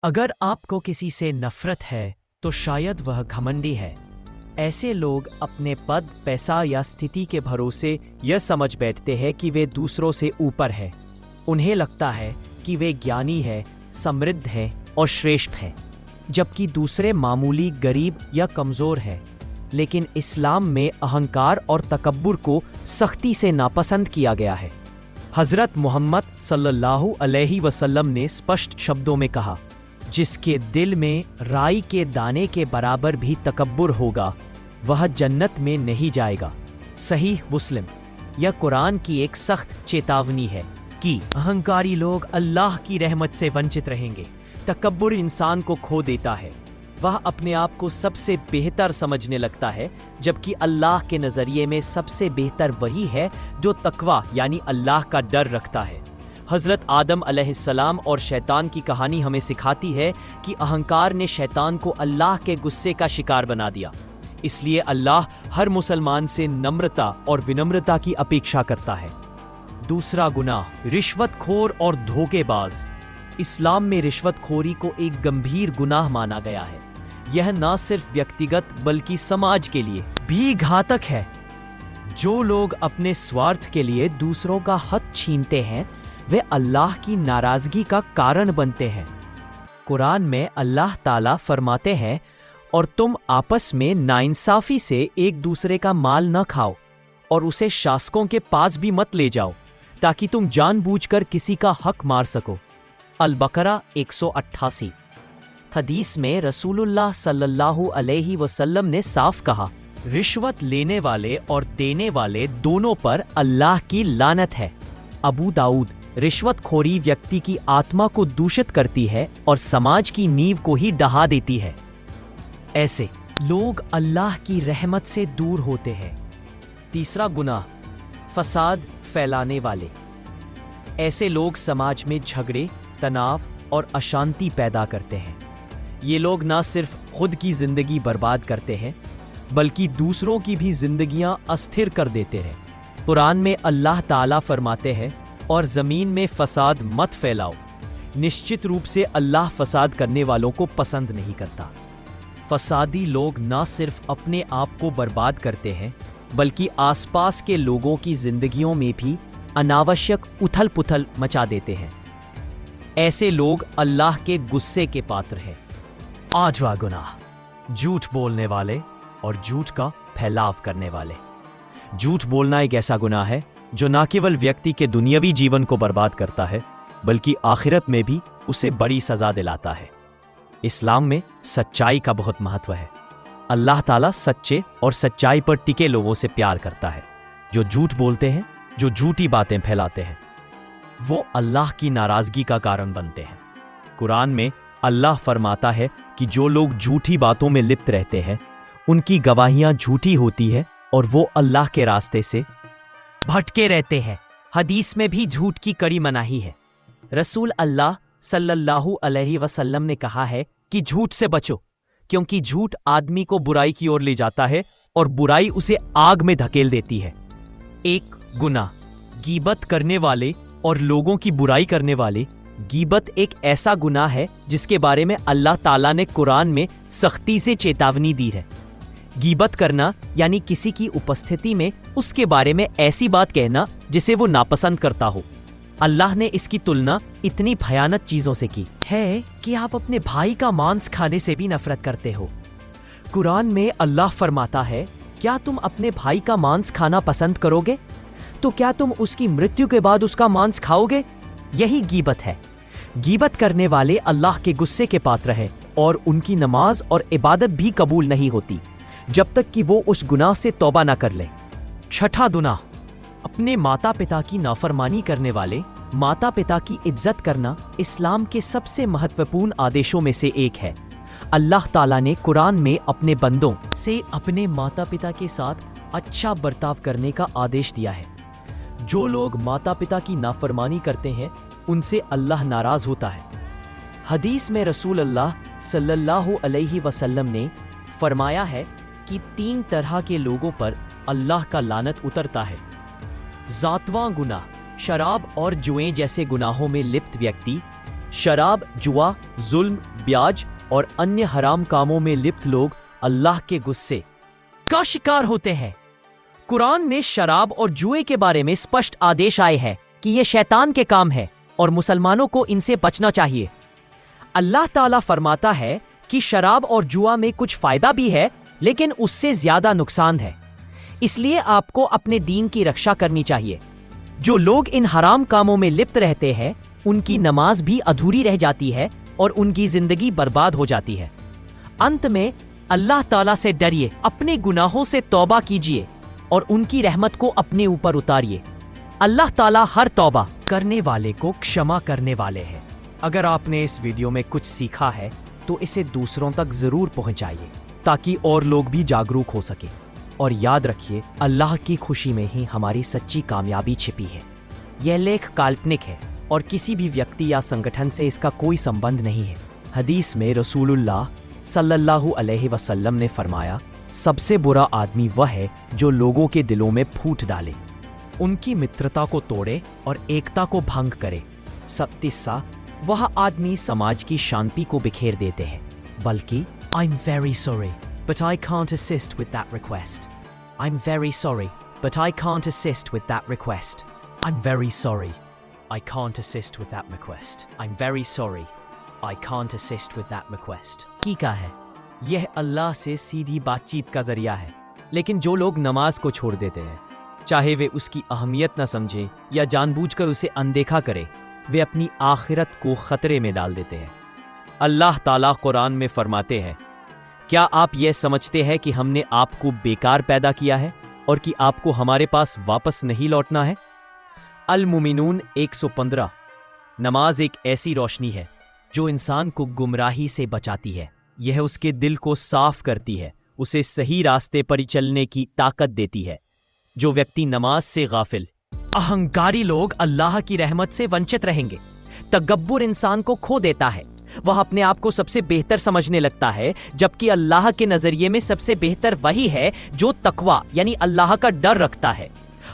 अगर आपको किसी से नफरत है तो शायद वह घमंडी है। ऐसे लोग अपने पद, पैसा या स्थिति के भरोसे यह समझ बैठते हैं कि वे दूसरों से ऊपर है। उन्हें लगता है कि वे ज्ञानी है, समृद्ध है और श्रेष्ठ है, जबकि दूसरे मामूली, गरीब या कमज़ोर है। लेकिन इस्लाम में अहंकार और तकब्बुर को सख्ती से नापसंद किया गया है। हज़रत मोहम्मद सल्लल्लाहु अलैहि वसल्लम ने स्पष्ट शब्दों में कहा, जिसके दिल में राई के दाने के बराबर भी तकब्बुर होगा वह जन्नत में नहीं जाएगा। सही मुस्लिम। यह कुरान की एक सख्त चेतावनी है कि अहंकारी लोग अल्लाह की रहमत से वंचित रहेंगे। तकब्बुर इंसान को खो देता है। वह अपने आप को सबसे बेहतर समझने लगता है, जबकि अल्लाह के नज़रिए में सबसे बेहतर वही है जो तकवा यानी अल्लाह का डर रखता है। हज़रत आदम अलैहिस्सलाम और शैतान की कहानी हमें सिखाती है कि अहंकार ने शैतान को अल्लाह के गुस्से का शिकार बना दिया। इसलिए अल्लाह हर मुसलमान से नम्रता और विनम्रता की अपेक्षा करता है। दूसरा गुनाह, रिश्वतखोर और धोखेबाज। इस्लाम में रिश्वतखोरी को एक गंभीर गुनाह माना गया है। यह न सिर्फ व्यक्तिगत बल्कि समाज के लिए भी घातक है। जो लोग अपने स्वार्थ के लिए दूसरों का हक छीनते हैं वे अल्लाह की नाराजगी का कारण बनते हैं। कुरान में अल्लाह ताला फरमाते हैं, और तुम आपस में नाइंसाफी से एक दूसरे का माल न खाओ और उसे शासकों के पास भी मत ले जाओ, ताकि तुम जानबूझकर किसी का हक मार सको। अल-बकरा 188। हदीस में रसूलुल्लाह सल्लल्लाहु अलैहि वसल्लम ने साफ कहा, रिश्वत लेने वाले और देने वाले दोनों पर अल्लाह की लानत है। अबू दाऊद। रिश्वतखोरी व्यक्ति की आत्मा को दूषित करती है और समाज की नींव को ही डहा देती है। ऐसे लोग अल्लाह की रहमत से दूर होते हैं। तीसरा गुनाह, फसाद फैलाने वाले। ऐसे लोग समाज में झगड़े, तनाव और अशांति पैदा करते हैं। ये लोग न सिर्फ खुद की जिंदगी बर्बाद करते हैं, बल्कि दूसरों की भी जिंदगियां अस्थिर कर देते हैं। कुरान में अल्लाह ताला फरमाते हैं, और ज़मीन में फसाद मत फैलाओ। निश्चित रूप से अल्लाह फसाद करने वालों को पसंद नहीं करता। फसादी लोग न सिर्फ अपने आप को बर्बाद करते हैं, बल्कि आसपास के लोगों की जिंदगियों में भी अनावश्यक उथल पुथल मचा देते हैं। ऐसे लोग अल्लाह के गुस्से के पात्र हैं। आठवां गुनाह, झूठ बोलने वाले और झूठ का फैलाव करने वाले। झूठ बोलना एक ऐसा गुनाह है जो न केवल व्यक्ति के दुनियावी जीवन को बर्बाद करता है, बल्कि आखिरत में भी उसे बड़ी सजा दिलाता है। इस्लाम में सच्चाई का बहुत महत्व है। अल्लाह ताला सच्चे और सच्चाई पर टिके लोगों से प्यार करता है। जो झूठ बोलते हैं, जो झूठी बातें फैलाते हैं, वो अल्लाह की नाराजगी का कारण बनते हैं। कुरान में अल्लाह फरमाता है कि जो लोग झूठी बातों में लिप्त रहते हैं, उनकी गवाहियां झूठी होती है और वो अल्लाह के रास्ते से भटके रहते हैं। हदीस में भी झूठ की कड़ी मनाही है। रसूल अल्लाह सल्लल्लाहु अलैहि वसल्लम ने कहा है कि झूठ से बचो, क्योंकि झूठ आदमी को बुराई की ओर ले जाता है और बुराई उसे आग में धकेल देती है। एक गुनाह, गीबत करने वाले और लोगों की बुराई करने वाले। गीबत एक ऐसा गुनाह है जिसके बारे में अल्लाह ताला ने कुरान में सख्ती से चेतावनी दी है। गीबत करना यानी किसी की उपस्थिति में उसके बारे में ऐसी बात कहना जिसे वो नापसंद करता हो। अल्लाह ने इसकी तुलना इतनी भयानक चीजों से की है कि आप अपने भाई का मांस खाने से भी नफरत करते हो। कुरान में अल्लाह फरमाता है, क्या तुम अपने भाई का मांस खाना पसंद करोगे? तो क्या तुम उसकी मृत्यु के बाद उसका मांस खाओगे? यही गीबत है। गीबत करने वाले अल्लाह के गुस्से के पात्र हैं और उनकी नमाज और इबादत भी कबूल नहीं होती जब तक कि वो उस गुनाह से तौबा ना कर ले। छठा गुनाह, अपने माता पिता की नाफरमानी करने वाले। माता पिता की इज्जत करना इस्लाम के सबसे महत्वपूर्ण आदेशों में से एक है। अल्लाह ताला ने कुरान में अपने बंदों से अपने माता पिता के साथ अच्छा बर्ताव करने का आदेश दिया है। जो लोग माता पिता की नाफरमानी करते हैं, उनसे अल्लाह नाराज होता है। हदीस में रसूल अल्लाह सल्लल्लाहु अलैहि वसल्लम ने फरमाया है कि 3 तरह के लोगों पर अल्लाह का लानत उतरता है। सातवां गुनाह, शराब और जुए जैसे गुनाहों में लिप्त व्यक्ति। शराब, जुआ, जुल्म, ब्याज और अन्य हराम कामों में लिप्त लोग अल्लाह के गुस्से का शिकार होते हैं। कुरान में शराब और जुए के बारे में स्पष्ट आदेश आए हैं कि ये शैतान के काम है और मुसलमानों को इनसे बचना चाहिए। अल्लाह ताला फरमाता है कि शराब और जुआ में कुछ फायदा भी है, लेकिन उससे ज्यादा नुकसान है। इसलिए आपको अपने दीन की रक्षा करनी चाहिए। जो लोग इन हराम कामों में लिप्त रहते हैं, उनकी नमाज भी अधूरी रह जाती है और उनकी जिंदगी बर्बाद हो जाती है। अंत में अल्लाह ताला से डरिए, अपने गुनाहों से तौबा कीजिए और उनकी रहमत को अपने ऊपर उतारिए। अल्लाह ताला हर तौबा करने वाले को क्षमा करने वाले हैं। अगर आपने इस वीडियो में कुछ सीखा है तो इसे दूसरों तक जरूर पहुंचाइए ताकि और लोग भी जागरूक हो सके। और याद रखिए, अल्लाह की खुशी में ही हमारी सच्ची कामयाबी छिपी है। यह लेख काल्पनिक है और किसी भी व्यक्ति या संगठन से इसका कोई संबंध नहीं है। हदीस में रसूलुल्लाह सल्लल्लाहु अलैहि वसल्लम ने फरमाया, सबसे बुरा आदमी वह है जो लोगों के दिलों में फूट डाले, उनकी मित्रता को तोड़े और एकता को भंग करे। सत्तीसा, वह आदमी समाज की शांति को बिखेर देते हैं। बल्कि I'm very sorry, but I can't assist with that request. I'm very sorry, but I can't assist with that request. I'm very sorry, I can't assist with that request. I'm very sorry, I can't assist with that request. की का है, यह अल्लाह से सीधी बातचीत का जरिया है। लेकिन जो लोग नमाज को छोड़ देते हैं, चाहे वे उसकी अहमियत न समझें या जानबूझकर उसे अनदेखा करें, वे अपनी आखिरत को खतरे में डाल देते हैं। अल्लाह ताला कुरान में फरमाते हैं, क्या आप यह समझते हैं कि हमने आपको बेकार पैदा किया है और कि आपको हमारे पास वापस नहीं लौटना है? अल-मुमिनून 115। नमाज एक ऐसी रोशनी है जो इंसान को गुमराही से बचाती है। यह उसके दिल को साफ करती है, उसे सही रास्ते पर चलने की ताकत देती है। जो व्यक्ति नमाज से गाफिल, अहंकारी लोग अल्लाह की रहमत से वंचित रहेंगे। तकब्बुर इंसान को खो देता है, वह अपने आप को सबसे बेहतर समझने लगता है, जबकि अल्लाह के नजरिए में सबसे बेहतर वही है जो तकवा यानी अल्लाह का डर रखता है।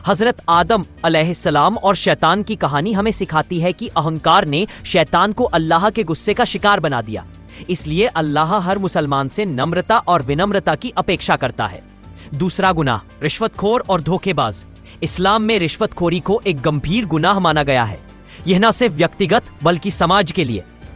हजरत आदम अलैहिस्सलाम और शैतान की कहानी हमें सिखाती है कि अहंकार ने शैतान को अल्लाह के गुस्से का शिकार बना दिया। इसलिए अल्लाह हर मुसलमान से नम्रता और विनम्रता की अपेक्षा करता है। दूसरा गुनाह, रिश्वतखोर और धोखेबाज। इस्लाम में रिश्वतखोरी को एक गंभीर गुनाह माना गया है। यह न सिर्फ व्यक्तिगत बल्कि समाज के लिए